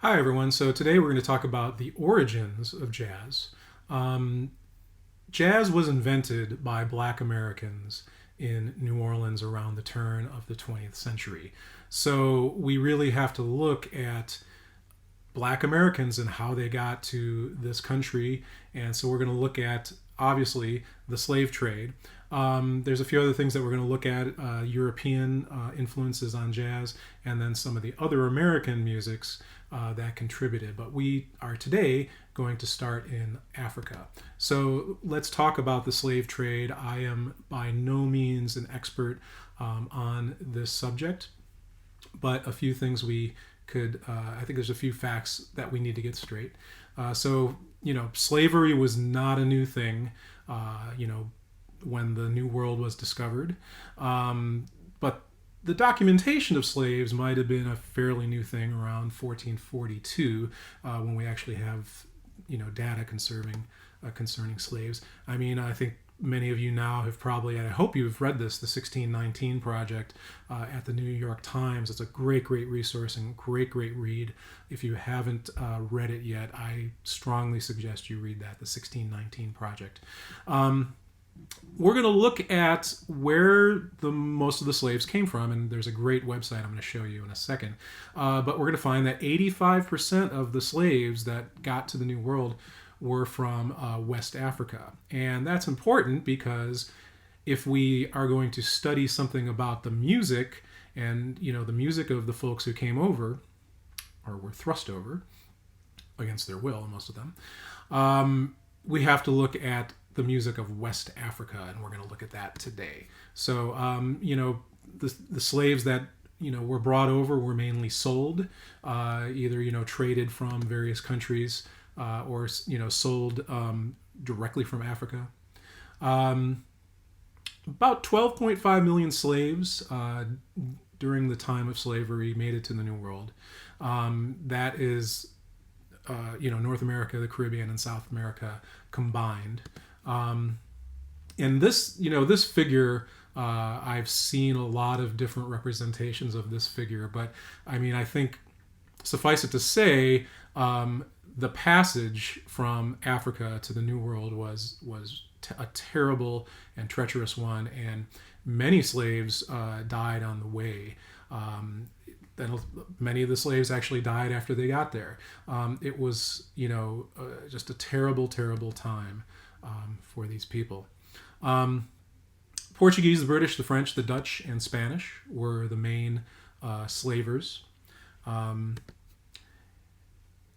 Hi, everyone. So today we're going to talk about the origins of jazz. Um, Jazz was invented by black Americans in New Orleans around the turn of the 20th century. So we really have to look at black Americans and how they got to this country. And so we're going to look at, obviously, the slave trade. There's a few other things that we're going to look at, European influences on jazz, and then some of the other American musics that contributed. But we are today going to start in Africa. So let's talk about the slave trade. I am by no means an expert on this subject, but a few things we could, I think there's a few facts that we need to get straight. Slavery was not a new thing, when the New World was discovered. But the documentation of slaves might have been a fairly new thing around 1442, when we actually have, data concerning slaves. I mean, I think many of you now have probably, I hope you've read this, the 1619 Project at the New York Times. It's a great resource and great read. If you haven't read it yet, I strongly suggest you read that, the 1619 Project. We're going to look at where the most of the slaves came from, and there's a great website I'm going to show you in a second. But we're going to find that 85% of the slaves that got to the New World were from West Africa. And that's important because if we are going to study something about the music and, the music of the folks who came over or were thrust over against their will, most of them, we have to look at the music of West Africa, and we're going to look at that today. So, the slaves that were brought over were mainly sold, either traded from various countries, or sold directly from Africa. About 12.5 million slaves during the time of slavery made it to the New World. That is, North America, the Caribbean, and South America combined. And this figure, I've seen a lot of different representations of this figure, but I mean, I think suffice it to say, the passage from Africa to the New World was a terrible and treacherous one, and many slaves died on the way. Many of the slaves actually died after they got there. It was, just a terrible time for these people. Portuguese, the British, the French, the Dutch, and Spanish were the main slavers.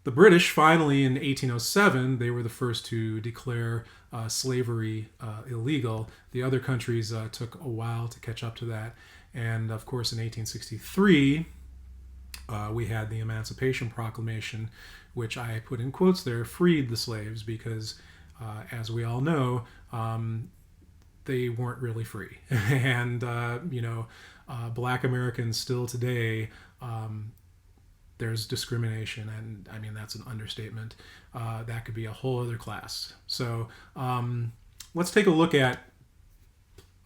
The British, finally, in 1807, they were the first to declare slavery illegal. The other countries took a while to catch up to that. And, of course, in 1863, we had the Emancipation Proclamation, which I put in quotes there, freed the slaves because, as we all know, they weren't really free. And, black Americans still today, there's discrimination, and I mean, that's an understatement. That could be a whole other class. So let's take a look at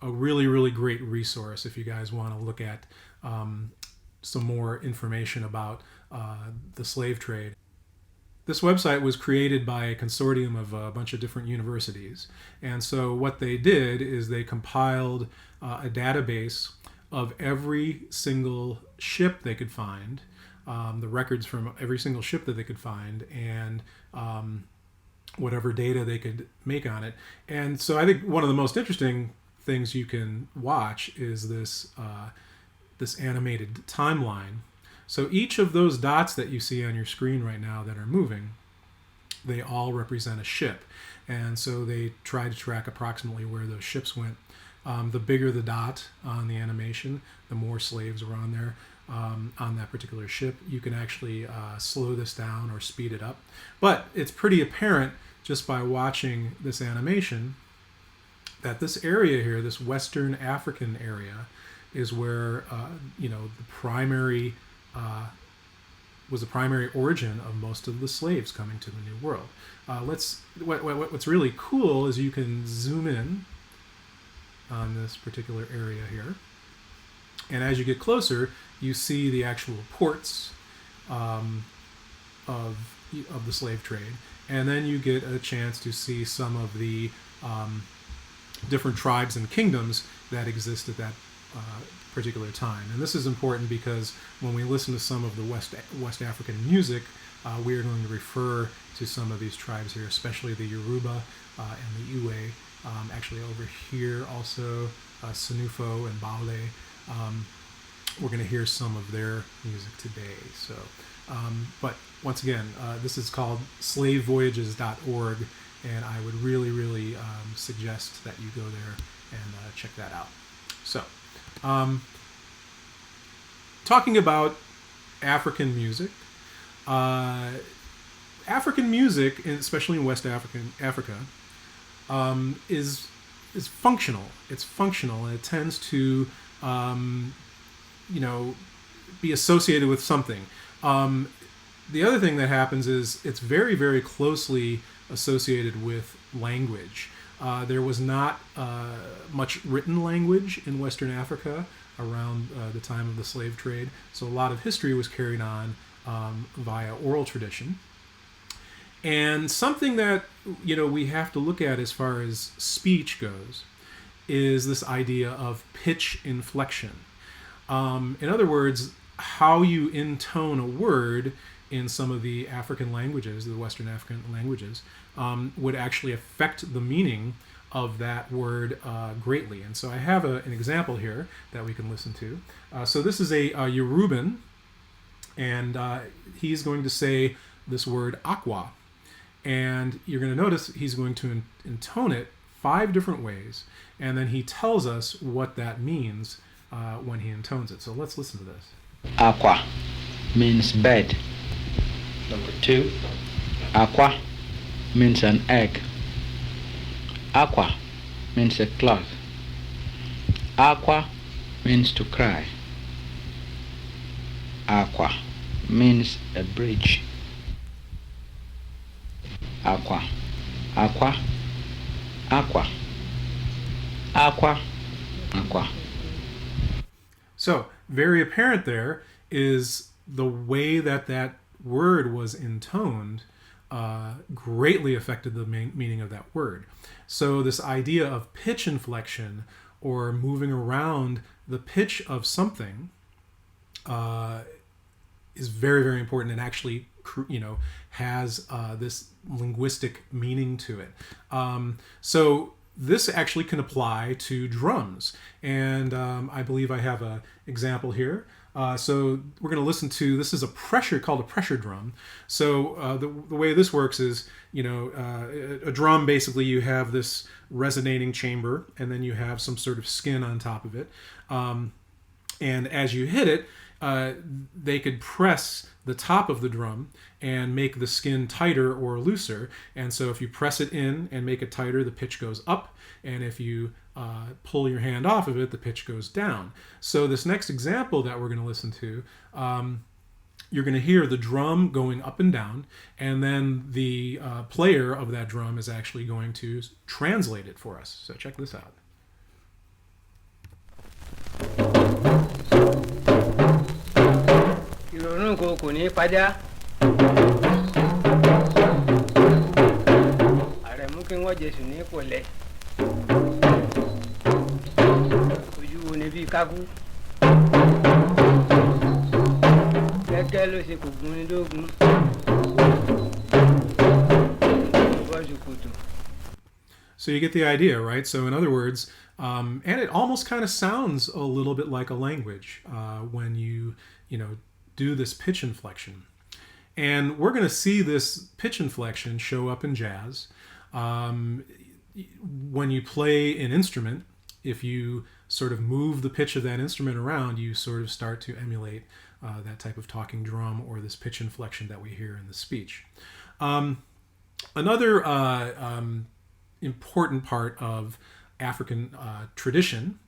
a really great resource if you guys want to look at some more information about the slave trade. This website was created by a consortium of a bunch of different universities. And so what they did is they compiled a database of every single ship they could find, the records from every single ship that they could find, and whatever data they could make on it. And so I think one of the most interesting things you can watch is this animated timeline. So each of those dots that you see on your screen right now that are moving, they all represent a ship. And so they try to track approximately where those ships went. The bigger the dot on the animation, the more slaves were on there. On that particular ship. You can actually slow this down or speed it up. But it's pretty apparent just by watching this animation that this area here, this Western African area, is where the primary was the primary origin of most of the slaves coming to the New World. What's really cool is you can zoom in on this particular area here. And as you get closer, you see the actual ports of the slave trade, and then you get a chance to see some of the different tribes and kingdoms that exist at that particular time. And this is important because when we listen to some of the West African music, we are going to refer to some of these tribes here, especially the Yoruba and the Iwe. Actually, over here also, Sanufo and Baule. We're going to hear some of their music today. So, but once again, this is called slavevoyages.org, and I would really, really suggest that you go there and check that out. So, talking about African music, African music, especially in West Africa, is functional. It's functional, and it tends to be associated with something. The other thing that happens is it's very, very closely associated with language. There was not much written language in Western Africa around the time of the slave trade, so a lot of history was carried on via oral tradition. And something that we have to look at as far as speech goes is this idea of pitch inflection. In other words, how you intone a word in some of the African languages, the Western African languages, would actually affect the meaning of that word greatly. And so I have an example here that we can listen to. So this is a Yoruban, and he's going to say this word aqua. And you're going to notice he's going to intone it 5 different ways, and then he tells us what that means when he intones it. So let's listen to this. Aqua means bed. Number 2. Aqua means an egg. Aqua means a cloth. Aqua means to cry. Aqua means a bridge. Aqua, aqua, aqua, aqua, aqua. So, very apparent there is the way that that word was intoned greatly affected the meaning of that word. So this idea of pitch inflection, or moving around the pitch of something, is very, very important, and actually has this linguistic meaning to it. So this actually can apply to drums, and I believe I have an example here. So we're going to listen to, this is called a pressure drum. So the way this works is, a drum, basically you have this resonating chamber, and then you have some sort of skin on top of it. And as you hit it, they could press the top of the drum and make the skin tighter or looser. And so if you press it in and make it tighter, the pitch goes up. And if you pull your hand off of it, the pitch goes down. So this next example that we're going to listen to, you're going to hear the drum going up and down, and then the player of that drum is actually going to translate it for us. So check this out. ìrònú kò ní padà ààrẹ mú kí wọ́n jẹ̀sùn ní pọ̀lẹ́ ojú wo ni bíi kákú kẹ́kẹ́ ló ṣe kò gún ní dógún bọ́ọ̀sù kòtò. So you get the idea, right? So in other words, and it almost kind of sounds a little bit like a language when you do this pitch inflection. And we're going to see this pitch inflection show up in jazz. When you play an instrument, if you sort of move the pitch of that instrument around, you sort of start to emulate that type of talking drum, or this pitch inflection that we hear in the speech. Another important part of African tradition,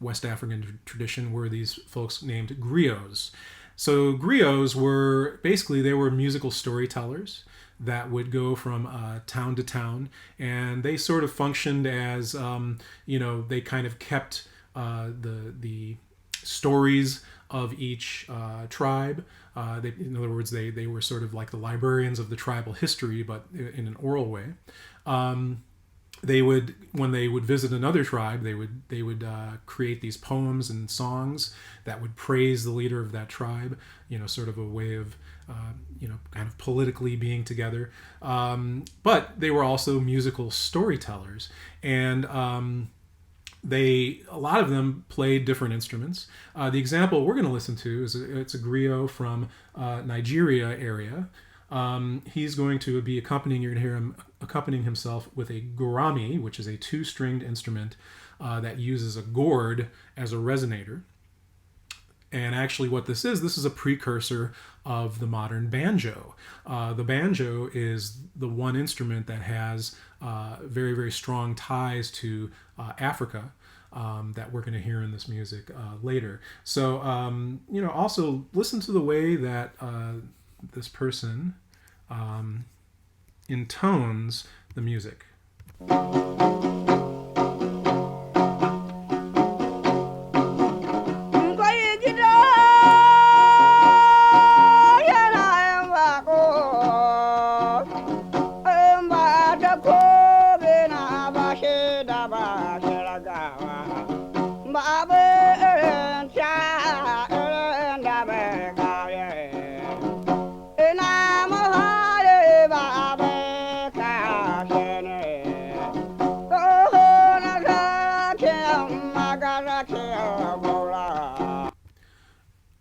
West African tradition, were these folks named griots. So griots were they were musical storytellers that would go from town to town, and they sort of functioned as they kind of kept the stories of each tribe. In other words, they were sort of like the librarians of the tribal history, but in an oral way. They would, when they would visit another tribe, they would create these poems and songs that would praise the leader of that tribe. Sort of a way of kind of politically being together. But they were also musical storytellers, and a lot of them played different instruments. The example we're going to listen to it's a griot from Nigeria area. He's going to be accompanying. You're going to hear him accompanying himself with a gurami, which is a two-stringed instrument that uses a gourd as a resonator. And actually, what this is a precursor of the modern banjo. The banjo is the one instrument that has very, very strong ties to Africa that we're going to hear in this music later. So, also listen to the way that this person intones the music.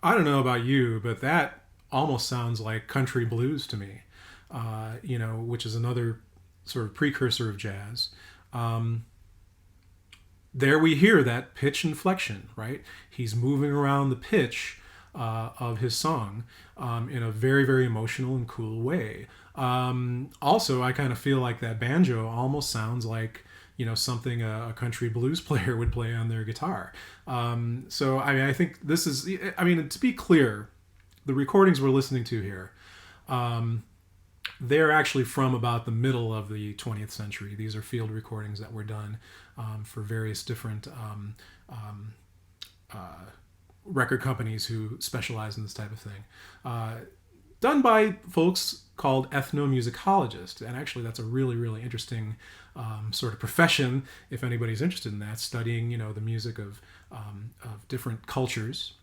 I don't know about you, but that almost sounds like country blues to me, which is another sort of precursor of jazz. There we hear that pitch inflection, right? He's moving around the pitch of his song in a very, very emotional and cool way. Also, I kind of feel like that banjo almost sounds like something a country blues player would play on their guitar. So, I think this is, to be clear, the recordings we're listening to here, they're actually from about the middle of the 20th century. These are field recordings that were done for various different record companies who specialize in this type of thing. Done by folks called ethnomusicologists. And actually, that's a really, really interesting sort of profession, if anybody's interested in that, studying, the music of different cultures.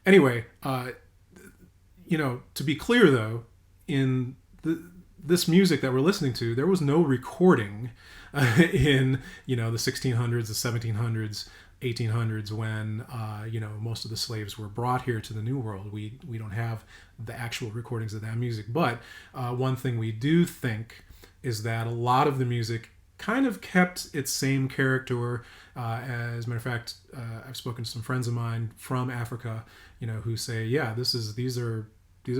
Anyway, to be clear, though, in this music that we're listening to, there was no recording in, the 1600s, the 1700s, 1800s, when most of the slaves were brought here to the New World. We don't have the actual recordings of that music, but one thing we do think is that a lot of the music kind of kept its same character. As a matter of fact, I've spoken to some friends of mine from Africa, who say, yeah, these are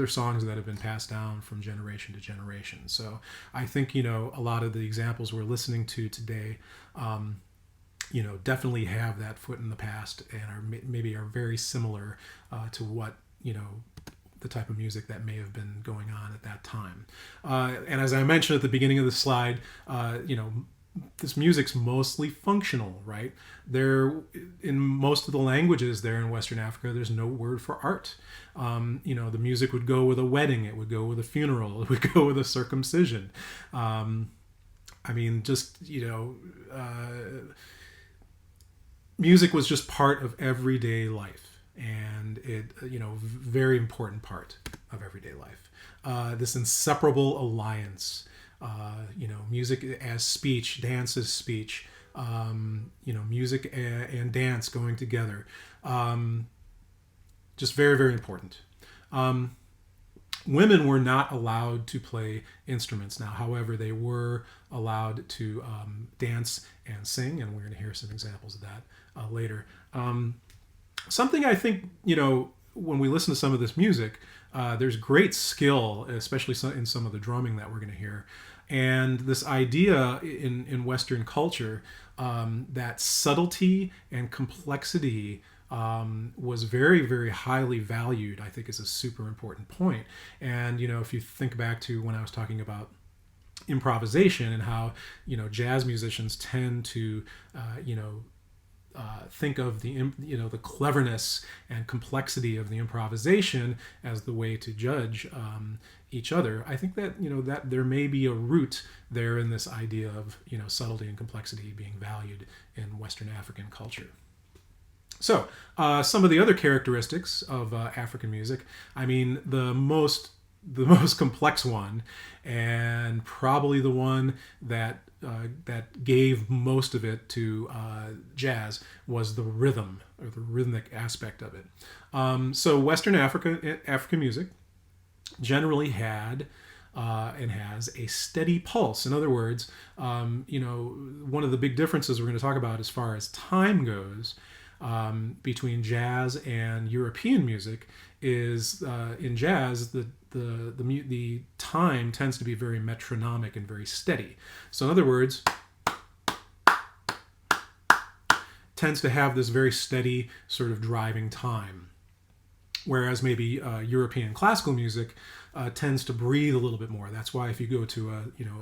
songs that have been passed down from generation to generation. So I think, a lot of the examples we're listening to today, definitely have that foot in the past and are very similar to what, the type of music that may have been going on at that time. And as I mentioned at the beginning of the slide, this music's mostly functional, right? In most of the languages there in Western Africa, there's no word for art. The music would go with a wedding, it would go with a funeral, it would go with a circumcision. Music was just part of everyday life, and it, very important part of everyday life. This inseparable alliance, music as speech, dance as speech, music and dance going together. Just very, very important. Women were not allowed to play instruments. Now, however, they were allowed to dance and sing, and we're going to hear some examples of that later. Something I think, when we listen to some of this music, there's great skill, especially in some of the drumming that we're going to hear. And this idea in Western culture that subtlety and complexity was very, very highly valued, I think is a super important point. And, if you think back to when I was talking about improvisation and how, jazz musicians tend to, think of the cleverness and complexity of the improvisation as the way to judge each other. I think that that there may be a root there in this idea of subtlety and complexity being valued in Western African culture. So some of the other characteristics of African music. I mean, the most complex one, and probably the one that gave most of it to jazz, was the rhythm, or the rhythmic aspect of it. So Western African music generally had and has a steady pulse. In other words, one of the big differences we're going to talk about as far as time goes between jazz and European music is in jazz the time tends to be very metronomic and very steady. So in other words, tends to have this very steady sort of driving time, whereas maybe European classical music tends to breathe a little bit more. That's why if you go to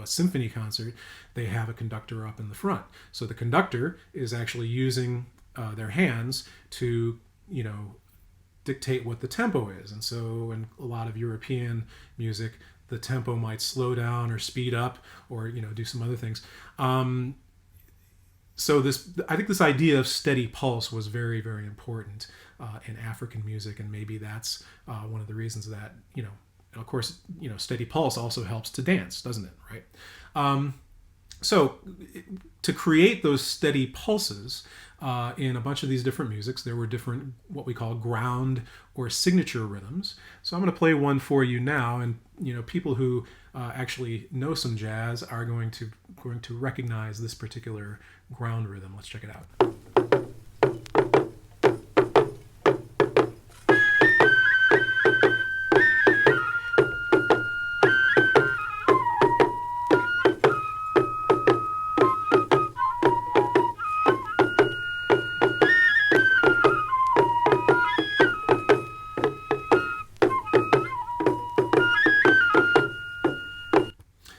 a symphony concert, they have a conductor up in the front. So the conductor is actually using their hands to dictate what the tempo is. And so in a lot of European music, the tempo might slow down or speed up or do some other things. So I think this idea of steady pulse was very, very important in African music, and maybe that's one of the reasons that of course steady pulse also helps to dance, doesn't it? Right. So to create those steady pulses in a bunch of these different musics, there were different what we call ground or signature rhythms. So I'm going to play one for you now, and people who actually know some jazz are going to recognize this particular ground rhythm. Let's check it out.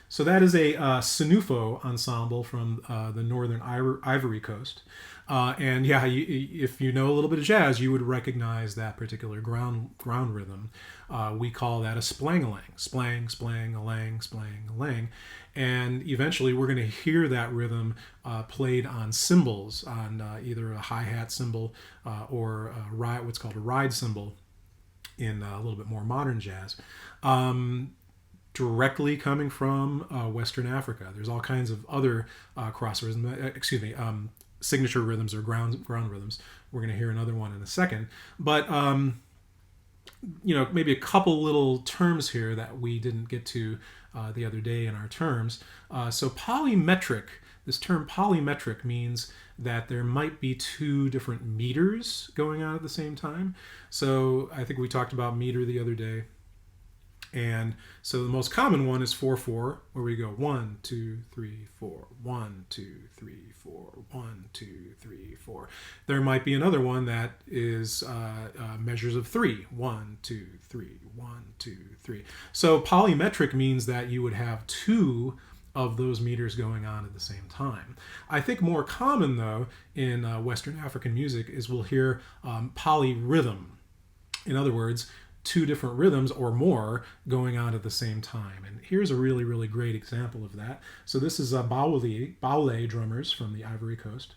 So that is a Sinufo ensemble from the northern Ivory Coast. And yeah, if you know a little bit of jazz, you would recognize that particular ground rhythm. We call that a splang-a-lang. Splang, splang, a lang, splang, a lang. And eventually we're going to hear that rhythm played on cymbals, on either a hi-hat cymbal or what's called a ride cymbal in a little bit more modern jazz. Directly coming from Western Africa. There's all kinds of other cross rhythms, signature rhythms or ground rhythms. We're going to hear another one in a second. But, maybe a couple little terms here that we didn't get to the other day in our terms. So polymetric, this term polymetric means that there might be two different meters going on at the same time. So I think we talked about meter the other day. And so the most common one is 4/4, where we go 1, 2, 3, 4, 1, 2, 3, 4, 1, 2, 3, 4. There might be another one that is measures of 3, 1, 2, 3, 1, 2, 3. So polymetric means that you would have two of those meters going on at the same time. I think more common though in Western African music is we'll hear polyrhythm. In other words, two different rhythms or more going on at the same time. And here's a really, really great example of that. So this is Baoulé drummers from the Ivory Coast.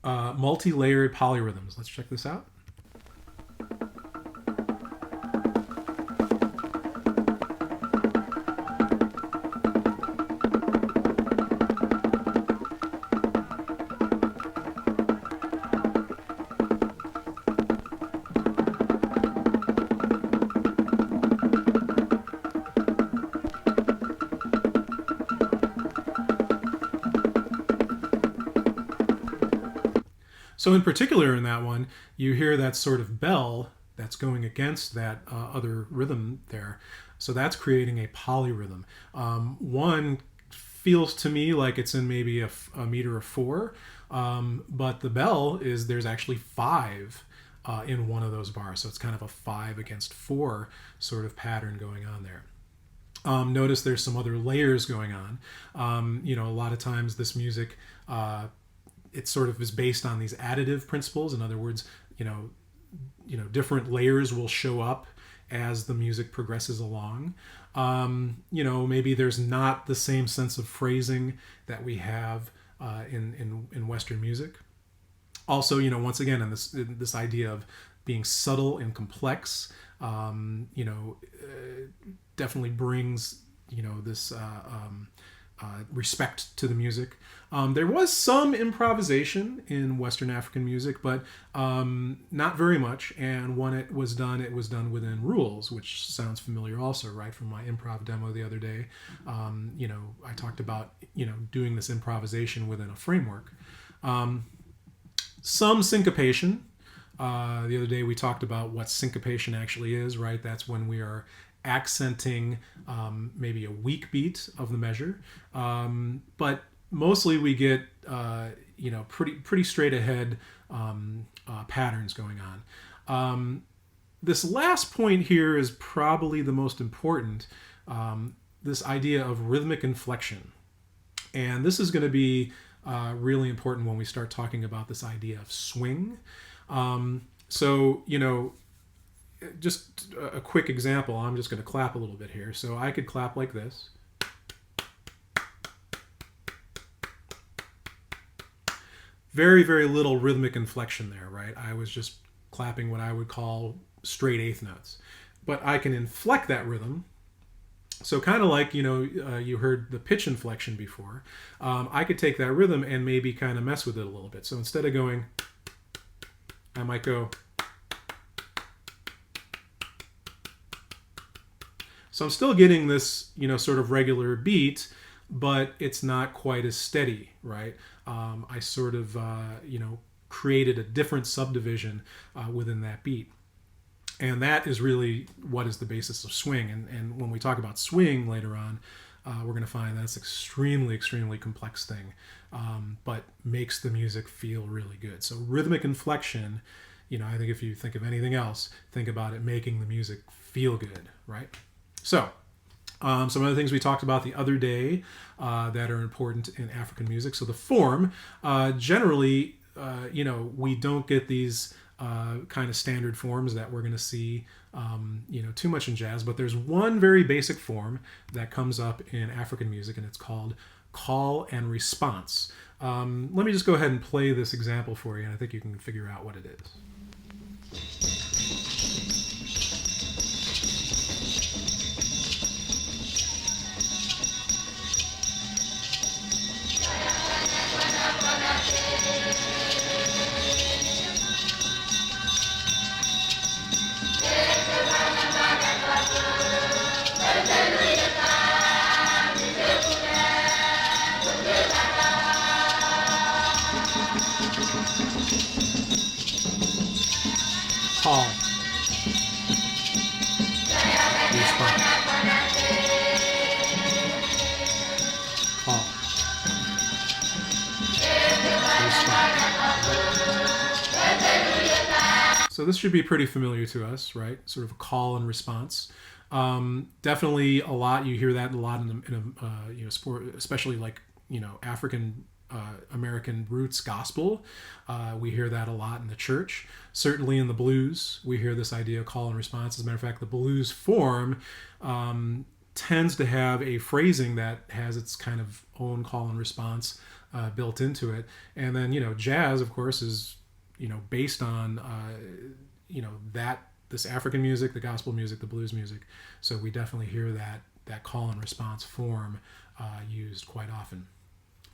Multi-layered polyrhythms. Let's check this out. So in particular in that one, you hear that sort of bell that's going against that other rhythm there. So that's creating a polyrhythm. One feels to me like it's in maybe a meter of 4, but the bell there's actually 5 in one of those bars. So it's kind of a 5 against 4 sort of pattern going on there. Notice there's some other layers going on. A lot of times this music it sort of is based on these additive principles. In other words, different layers will show up as the music progresses along. Maybe there's not the same sense of phrasing that we have in Western music. Also, once again, in this idea of being subtle and complex, definitely brings this respect to the music. There was some improvisation in Western African music, but not very much. And when it was done within rules, which sounds familiar also, right, from my improv demo the other day. I talked about, doing this improvisation within a framework. Some syncopation. The other day we talked about what syncopation actually is, right? That's when we are accenting maybe a weak beat of the measure, but mostly we get pretty straight ahead patterns going on. This last point here is probably the most important. This idea of rhythmic inflection, and this is going to be really important when we start talking about this idea of swing. Just a quick example. I'm just going to clap a little bit here. So I could clap like this. Very, very little rhythmic inflection there, right? I was just clapping what I would call straight eighth notes. But I can inflect that rhythm. So kind of like, you heard the pitch inflection before. I could take that rhythm and maybe kind of mess with it a little bit. So instead of going, I might go. So I'm still getting this, sort of regular beat, but it's not quite as steady, right? I sort of, created a different subdivision within that beat. And that is really what is the basis of swing. And when we talk about swing later on, we're going to find that's extremely, extremely complex thing, but makes the music feel really good. So rhythmic inflection, I think if you think of anything else, think about it making the music feel good, right? So some other things we talked about the other day that are important in African music. So the form, generally, we don't get these kind of standard forms that we're going to see, too much in jazz. But there's one very basic form that comes up in African music, and it's called call and response. Let me just go ahead and play this example for you, and I think you can figure out what it is. Call. Response. Call. Response. So this should be pretty familiar to us, right? Sort of a call and response. Definitely a lot. You hear that a lot in a sport, especially like African American roots gospel. We hear that a lot in the church. Certainly in the blues, we hear this idea of call and response. As a matter of fact, the blues form tends to have a phrasing that has its kind of own call and response built into it. And then, jazz, of course, is, based on, this African music, the gospel music, the blues music. So we definitely hear that call and response form used quite often.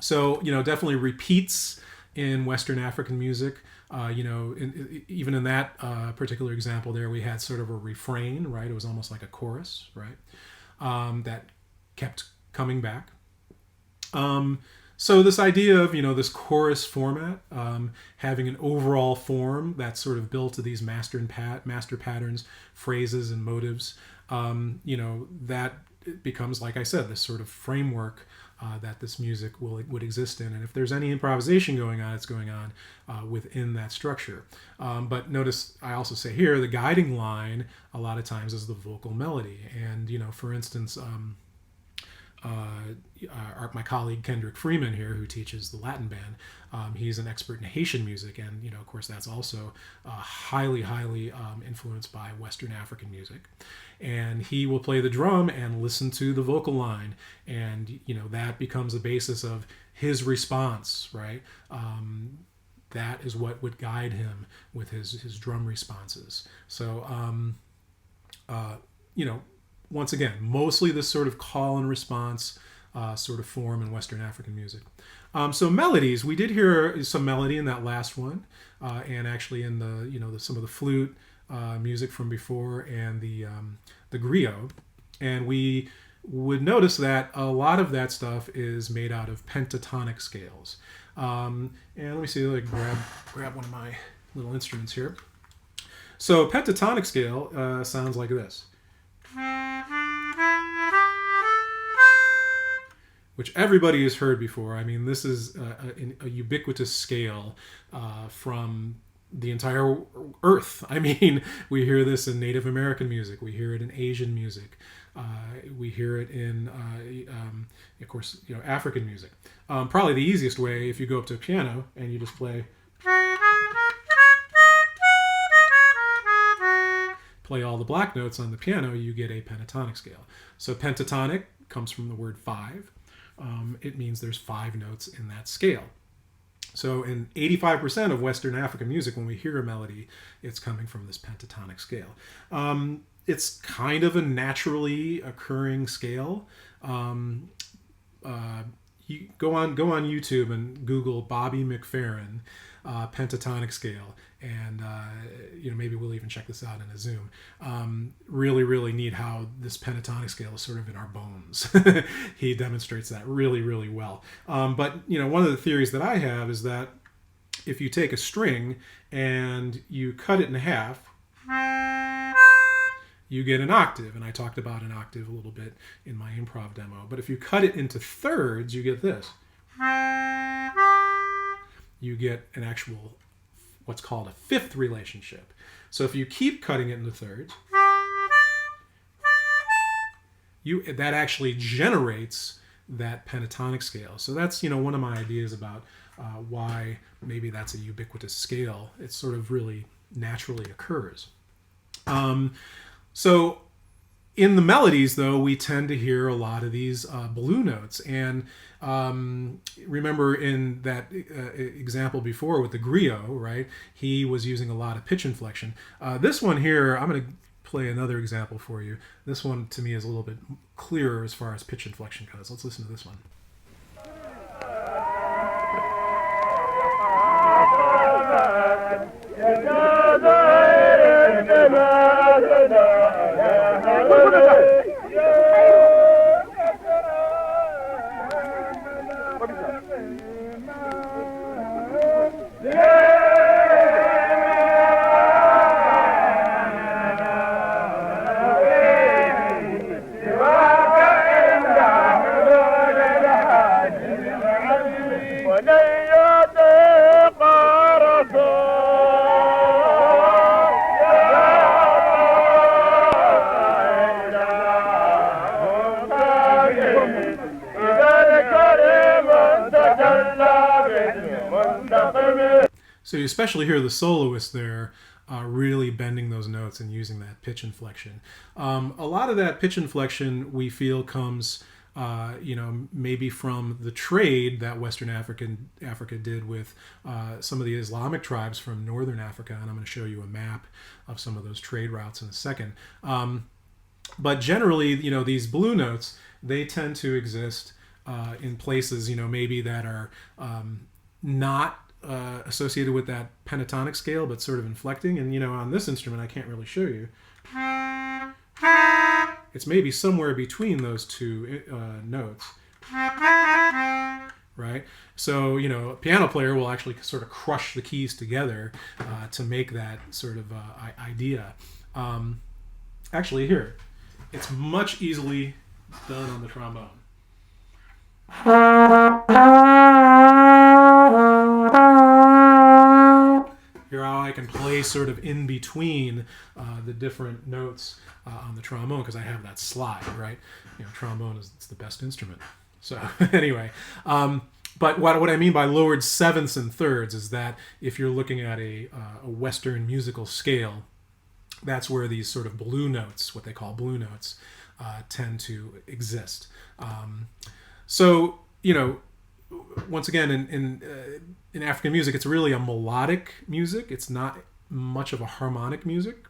So, definitely repeats in Western African music. Even in that particular example there, we had sort of a refrain, right? It was almost like a chorus, right? That kept coming back. So this idea of, this chorus format, having an overall form that's sort of built to these master patterns, phrases, and motives, that becomes, like I said, this sort of framework that this music would exist in. And if there's any improvisation going on, it's going on within that structure. But notice I also say here, the guiding line a lot of times is the vocal melody. And, for instance, my colleague Kendrick Freeman here, who teaches the Latin band, he's an expert in Haitian music, and of course, that's also highly influenced by Western African music. And he will play the drum and listen to the vocal line, and that becomes the basis of his response, right? That is what would guide him with his drum responses. So, once again, mostly this sort of call and response sort of form in Western African music. So melodies, we did hear some melody in that last one, and actually in the some of the flute music from before, and the Grio, and we would notice that a lot of that stuff is made out of pentatonic scales. And let me see, like grab one of my little instruments here. So pentatonic scale sounds like this, which everybody has heard before. I mean, this is a ubiquitous scale from the entire earth. I mean, we hear this in Native American music. We hear it in Asian music. We hear it in, of course, African music. Probably the easiest way, if you go up to a piano and you just play all the black notes on the piano, you get a pentatonic scale. So pentatonic comes from the word five. It means there's 5 notes in that scale. So in 85% of Western African music, when we hear a melody, it's coming from this pentatonic scale. It's kind of a naturally occurring scale. You go on YouTube and Google Bobby McFerrin pentatonic scale, and maybe we'll even check this out in a Zoom. Really neat how this pentatonic scale is sort of in our bones. He demonstrates that really well. But one of the theories that I have is that if you take a string and you cut it in half, you get an octave. And I talked about an octave a little bit in my improv demo. But if you cut it into thirds, you get this. You get an actual, what's called a fifth relationship. So if you keep cutting it into thirds, that actually generates that pentatonic scale. So that's one of my ideas about why maybe that's a ubiquitous scale. It sort of really naturally occurs. So in the melodies, though, we tend to hear a lot of these blue notes. And remember in that example before with the Grio, right? He was using a lot of pitch inflection. This one here, I'm going to play another example for you. This one, to me, is a little bit clearer as far as pitch inflection goes. Let's listen to this one. So you especially hear the soloist there really bending those notes and using that pitch inflection. A lot of that pitch inflection we feel comes, maybe from the trade that Western Africa did with some of the Islamic tribes from Northern Africa, and I'm going to show you a map of some of those trade routes in a second. But generally, these blue notes, they tend to exist in places, maybe that are not associated with that pentatonic scale, but sort of inflecting. And on this instrument, I can't really show you. It's maybe somewhere between those two notes, right? So a piano player will actually sort of crush the keys together to make that sort of idea. Actually, here, it's much easily done on the trombone. Here how I can play sort of in between the different notes on the trombone, because I have that slide, right? Trombone is it's the best instrument. So anyway, but what I mean by lowered sevenths and thirds is that if you're looking at a Western musical scale, that's where these sort of blue notes, what they call blue notes, tend to exist. So once again, in African music, it's really a melodic music. It's not much of a harmonic music.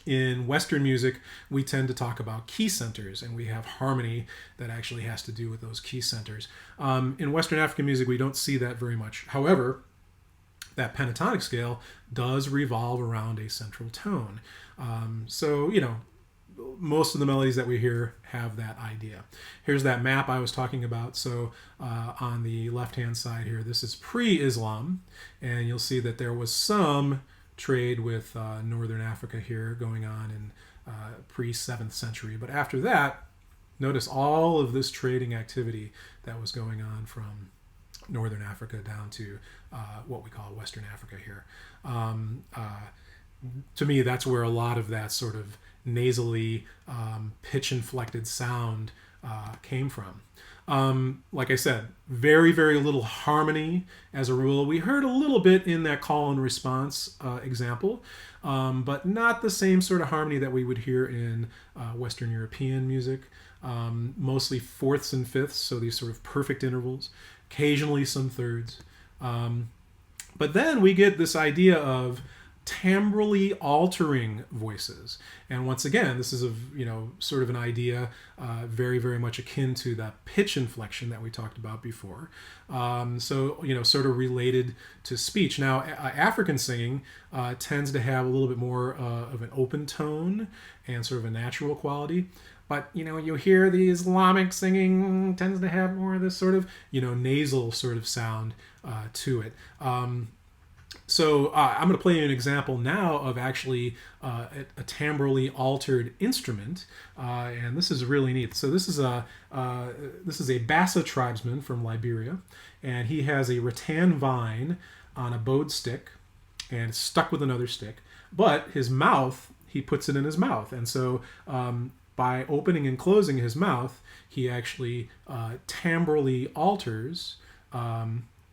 In Western music, we tend to talk about key centers, and we have harmony that actually has to do with those key centers. In Western African music, we don't see that very much. However, that pentatonic scale does revolve around a central tone. So, most of the melodies that we hear have that idea. Here's that map I was talking about. So on the left-hand side here, this is pre-Islam, and you'll see that there was some trade with Northern Africa here going on in pre-7th century. But after that, notice all of this trading activity that was going on from Northern Africa down to what we call Western Africa here. To me, that's where a lot of that sort of nasally, pitch-inflected sound came from. Like I said, very, very little harmony as a rule. We heard a little bit in that call and response example, but not the same sort of harmony that we would hear in Western European music. Mostly fourths and fifths, so these sort of perfect intervals, occasionally some thirds. But then we get this idea of timbrally altering voices, and once again, this is sort of an idea very, very much akin to the pitch inflection that we talked about before. So sort of related to speech. Now, African singing tends to have a little bit more of an open tone and sort of a natural quality. But you hear the Islamic singing tends to have more of this sort of nasal sort of sound to it. So I'm going to play you an example now of actually a timbrally altered instrument, and this is really neat. So this is a Bassa tribesman from Liberia, and he has a rattan vine on a bowed stick, and it's stuck with another stick. But his mouth, he puts it in his mouth, and so by opening and closing his mouth, he actually timbrally alters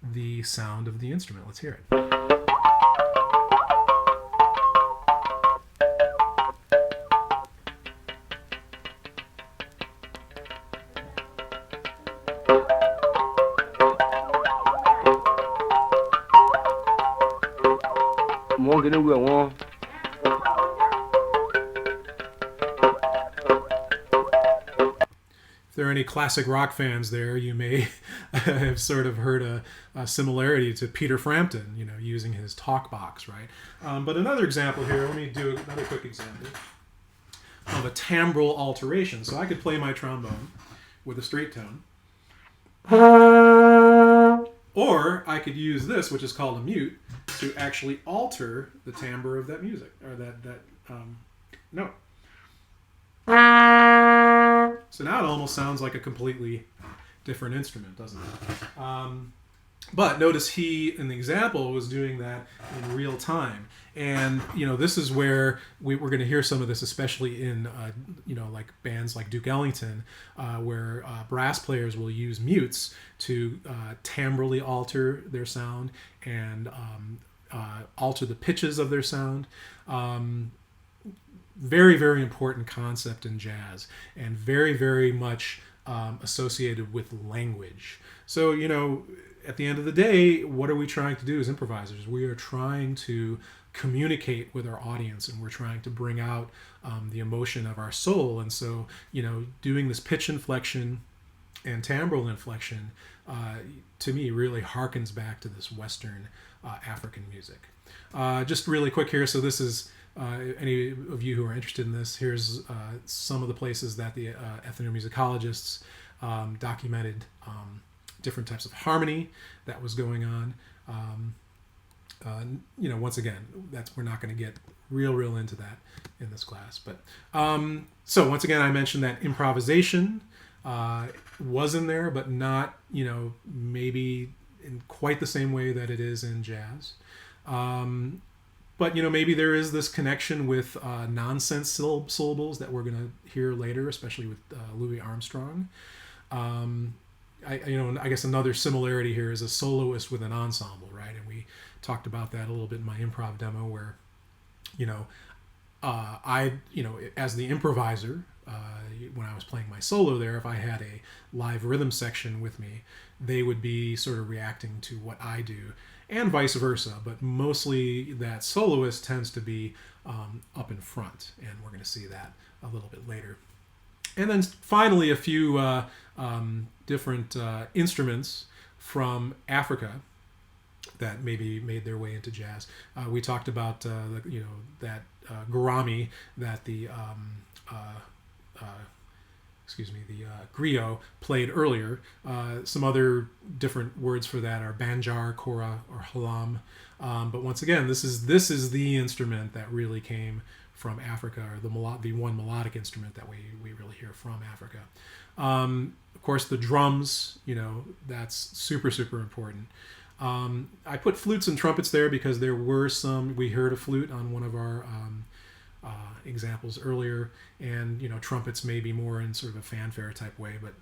the sound of the instrument. Let's hear it. If there are any classic rock fans there, you may have sort of heard a similarity to Peter Frampton, using his talk box, right? But another example here, let me do another quick example of a timbral alteration. So I could play my trombone with a straight tone, or I could use this, which is called a mute, to actually alter the timbre of that music, or that note. So now it almost sounds like a completely different instrument, doesn't it? But notice he, in the example, was doing that in real time. And, this is where we're going to hear some of this, especially in, like bands like Duke Ellington, where brass players will use mutes to timbrally alter their sound and alter the pitches of their sound. Very, very important concept in jazz, and very, very much associated with language. So, at the end of the day, what are we trying to do as improvisers? We are trying to communicate with our audience, and we're trying to bring out the emotion of our soul. And so, doing this pitch inflection and timbral inflection, to me, really harkens back to this Western African music. Just really quick here. So this is, any of you who are interested in this, here's some of the places that the ethnomusicologists documented different types of harmony that was going on. Once again, we're not going to get real into that in this class. But so once again, I mentioned that improvisation was in there, but not maybe in quite the same way that it is in jazz. But maybe there is this connection with nonsense syllables that we're going to hear later, especially with Louis Armstrong. I guess another similarity here is a soloist with an ensemble, right? And we talked about that a little bit in my improv demo, where as the improviser, when I was playing my solo there, if I had a live rhythm section with me, they would be sort of reacting to what I do, and vice versa. But mostly that soloist tends to be up in front, and we're going to see that a little bit later. And then finally, a few different instruments from Africa that maybe made their way into jazz. We talked about that gurami that the Grio played earlier. Some other different words for that are banjar, kora, or halam. But once again, this is the instrument that really came from Africa, or the one melodic instrument that we really hear from Africa. Of course, the drums, that's super, super important. I put flutes and trumpets there because there were we heard a flute on one of our examples earlier, and trumpets may be more in sort of a fanfare type way, but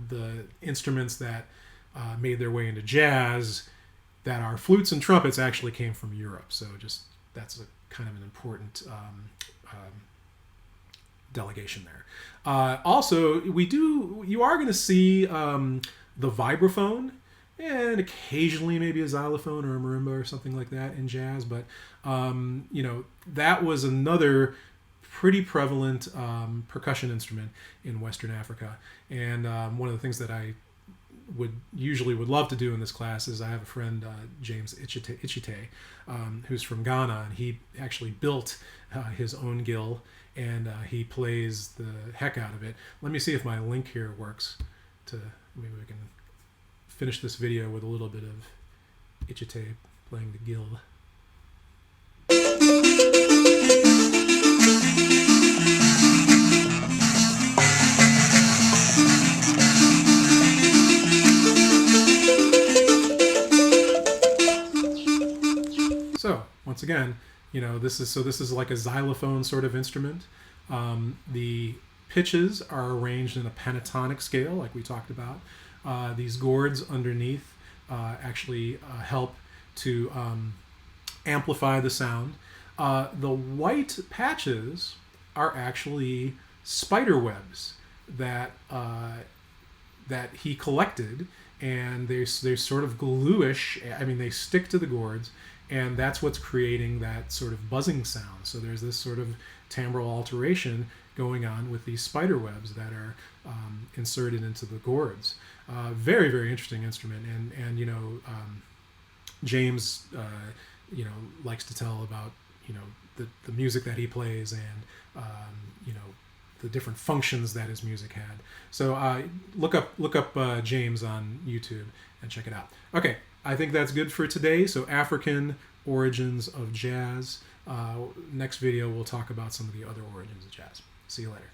the instruments that made their way into jazz that are flutes and trumpets actually came from Europe. So just that's a kind of an important delegation there. Also, you are going to see the vibraphone, and occasionally maybe a xylophone or a marimba or something like that in jazz. But that was another pretty prevalent percussion instrument in Western Africa. And one of the things that I would love to do in this class is I have a friend, James Ichite, who's from Ghana, and he actually built his own gill, and he plays the heck out of it. Let me see if my link here works. Maybe we can finish this video with a little bit of Ichite playing the gill. So once again, this is like a xylophone sort of instrument. The pitches are arranged in a pentatonic scale, like we talked about. These gourds underneath actually help to amplify the sound. The white patches are actually spider webs that he collected, and they're sort of gluish. I mean, they stick to the gourds, and that's what's creating that sort of buzzing sound. So there's this sort of timbral alteration going on with these spider webs that are inserted into the gourds. Very, very interesting instrument, and James likes to tell about the music that he plays, and the different functions that his music had. So look up James on YouTube and check it out. Okay, I think that's good for today. So African origins of jazz. Next video we'll talk about some of the other origins of jazz. See you later.